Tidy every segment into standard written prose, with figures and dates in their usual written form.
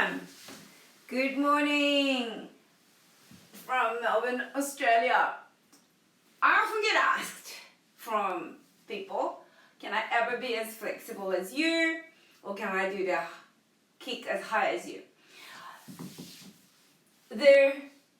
everyone. Good morning from Melbourne, Australia. I often get asked from people, can I ever be as flexible as you? Or can I do the kick as high as you? The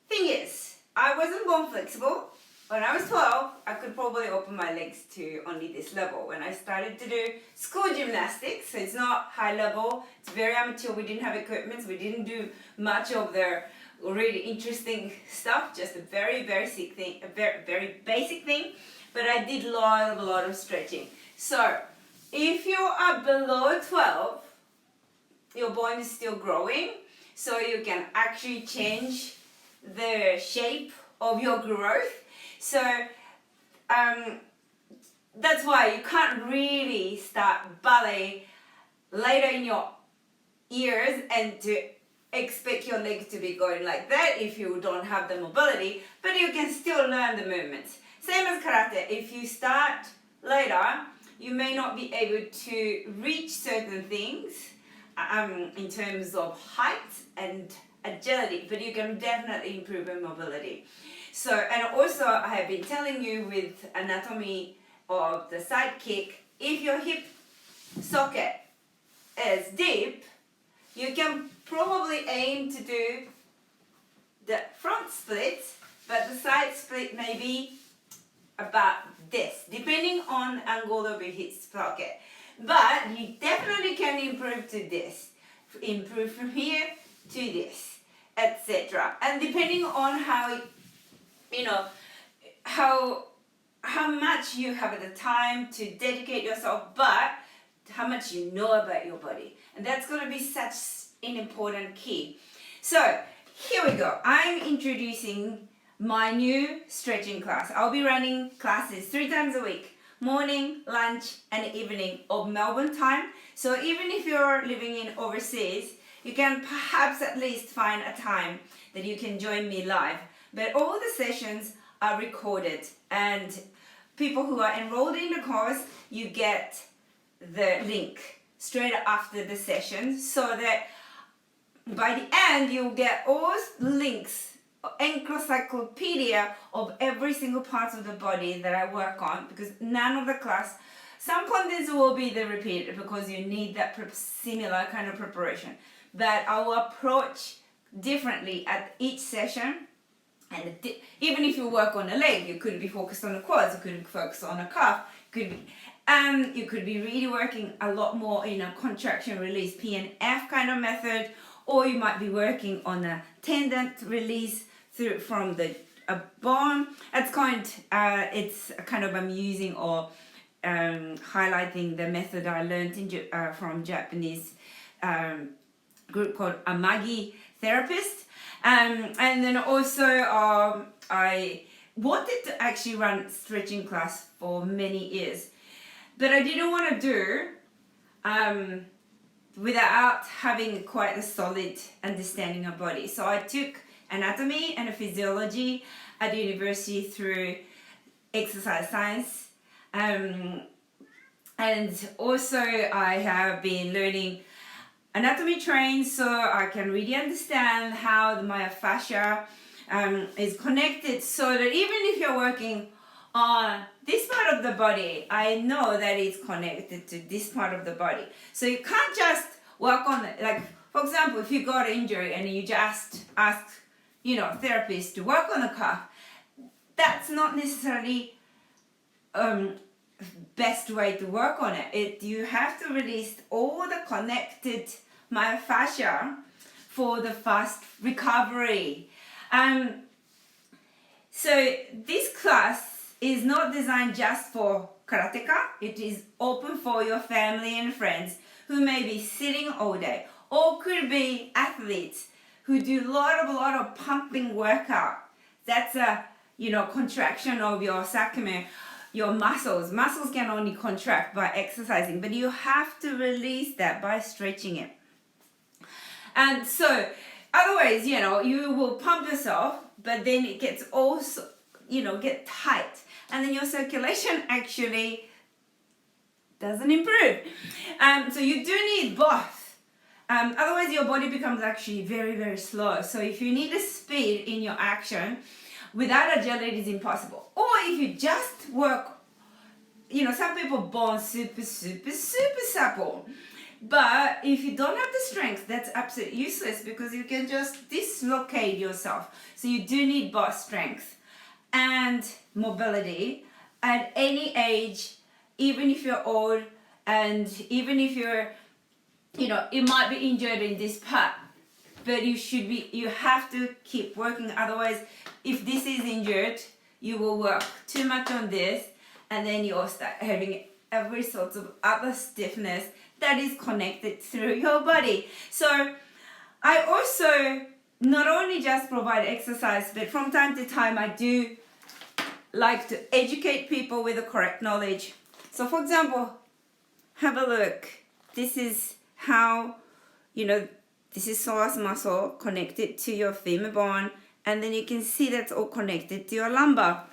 thing is, I wasn't born flexible. When I was 12, I could probably open my legs to only this level. When I started to do school gymnastics, so it's not high level, it's very amateur, we didn't have equipment, we didn't do much of the really interesting stuff, just a very basic thing, very basic thing, but I did a lot of stretching. So, if you are below 12, your bone is still growing, so you can actually change the shape of your growth. So that's why you can't really start ballet later in your years and to expect your legs to be going like that if you don't have the mobility, but you can still learn the movements. Same as karate, if you start later, you may not be able to reach certain things in terms of height and agility, but you can definitely improve your mobility. So, and also I have been telling you with anatomy of the side kick, if your hip socket is deep, you can probably aim to do the front split, but the side split may be about this, depending on the angle of your hip socket. But you definitely can improve to this, improve from here to this, etc. And depending on how much you have the time to dedicate yourself, but how much you know about your body. And that's going to be such an important key. So here we go. I'm introducing my new stretching class. I'll be running classes 3 times a week, morning, lunch, and evening of Melbourne time. So even if you're living in overseas, you can perhaps at least find a time that you can join me live. But all the sessions are recorded, and people who are enrolled in the course, you get the link straight after the session, so that by the end you'll get all links, encyclopedia of every single part of the body that I work on, because none of the class, some contents will be the repeat because you need that similar kind of preparation, but I will approach differently at each session. And even if you work on a leg, you could be focused on the quads, you could focus on a calf, you could be really working a lot more in a contraction release PNF kind of method, or you might be working on a tendon release from the bone. It's kind of amusing or highlighting the method I learned from Japanese group called Amagi Therapist. And then also I wanted to actually run stretching class for many years, but I didn't want to do without having quite a solid understanding of body. So I took anatomy and physiology at university through exercise science, and also I have been learning anatomy trained so I can really understand how the myofascia is connected, so that even if you're working on this part of the body, I know that it's connected to this part of the body. So you can't just work on it. Like, for example, if you got an injury and you just ask, therapist to work on the calf, that's not necessarily best way to work on it. You have to release all the connected myofascia for the fast recovery. So this class is not designed just for karateka. It is open for your family and friends who may be sitting all day, or could be athletes who do a lot of pumping workout. That's a contraction of your sacrum. Your muscles can only contract by exercising, but you have to release that by stretching it. And so otherwise, you will pump yourself, but then it gets also, get tight, and then your circulation actually doesn't improve. So you do need both Otherwise your body becomes actually very, very slow. So if you need a speed in your action, without agility it's impossible. Or if you just work, you know, some people born super supple. But if you don't have the strength, that's absolutely useless because you can just dislocate yourself. So you do need both strength and mobility at any age, even if you're old and even if you're, you know, you might be injured in this part, but you have to keep working. Otherwise, if this is injured, you will work too much on this and then you'll start having every sort of other stiffness that is connected through your body. So I also not only just provide exercise, but from time to time I do like to educate people with the correct knowledge. So for example, have a look. This is how, you know, this is psoas muscle connected to your femur bone, and then you can see that's all connected to your lumbar.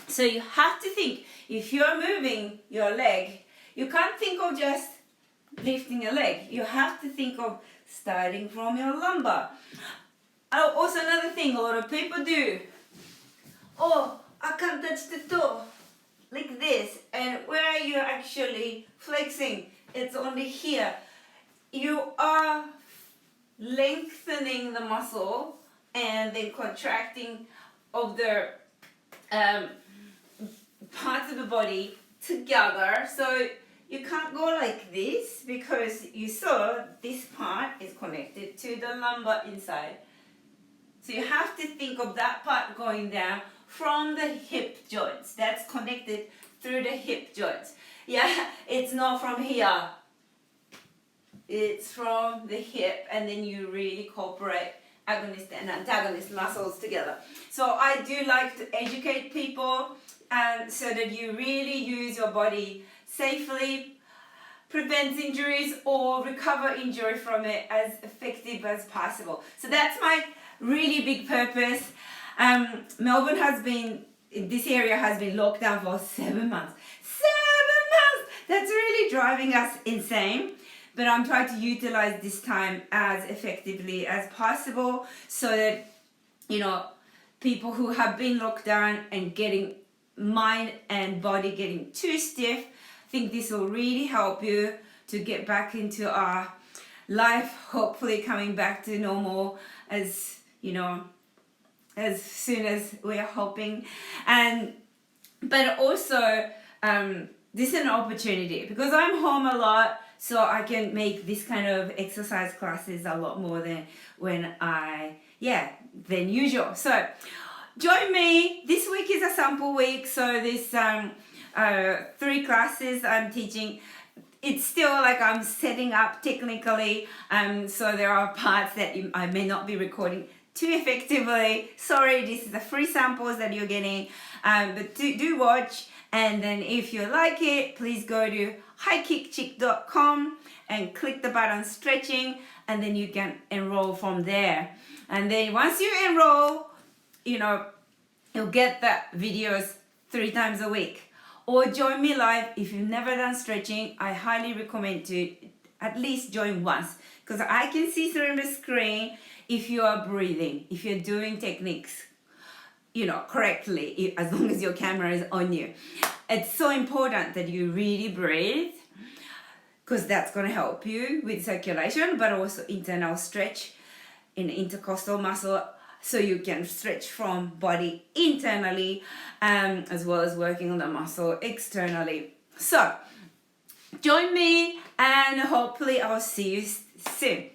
So you have to think, if you're moving your leg, you can't think of just lifting a leg. You have to think of starting from your lumbar. Also another thing a lot of people do, oh, I can't touch the toe, like this, and where are you actually flexing? It's only here. You are lengthening the muscle and then contracting of the parts of the body together. So you can't go like this because you saw this part is connected to the lumbar inside. So you have to think of that part going down from the hip joints. That's connected through the hip joints. Yeah, it's not from here. It's from the hip, and then you really incorporate agonist and antagonist muscles together. So I do like to educate people so that you really use your body safely, prevent injuries or recover injury from it as effective as possible. So that's my really big purpose. Melbourne has been, this area has been locked down for 7 months. 7 months! That's really driving us insane. But I'm trying to utilize this time as effectively as possible so that, you know, people who have been locked down and getting mind and body getting too stiff, I think this will really help you to get back into our life, hopefully coming back to normal as, you know, as soon as we're hoping. But also, this is an opportunity because I'm home a lot, so I can make this kind of exercise classes a lot more than than usual. So join me. This week is a sample week, so this 3 classes I'm teaching. It's still like I'm setting up technically, so there are parts that I may not be recording too effectively. Sorry, this is the free samples that you're getting, but do watch. And then if you like it, please go to highkickchick.com and click the button stretching, and then you can enroll from there. And then once you enroll, you know, you'll get the videos 3 times a week. Or join me live. If you've never done stretching, I highly recommend to at least join once, because I can see through the screen if you are breathing, if you're doing techniques, you know, correctly, as long as your camera is on you. It's so important that you really breathe, because that's going to help you with circulation, but also internal stretch in the intercostal muscle, so you can stretch from body internally, as well as working on the muscle externally. So join me, and hopefully I'll see you soon.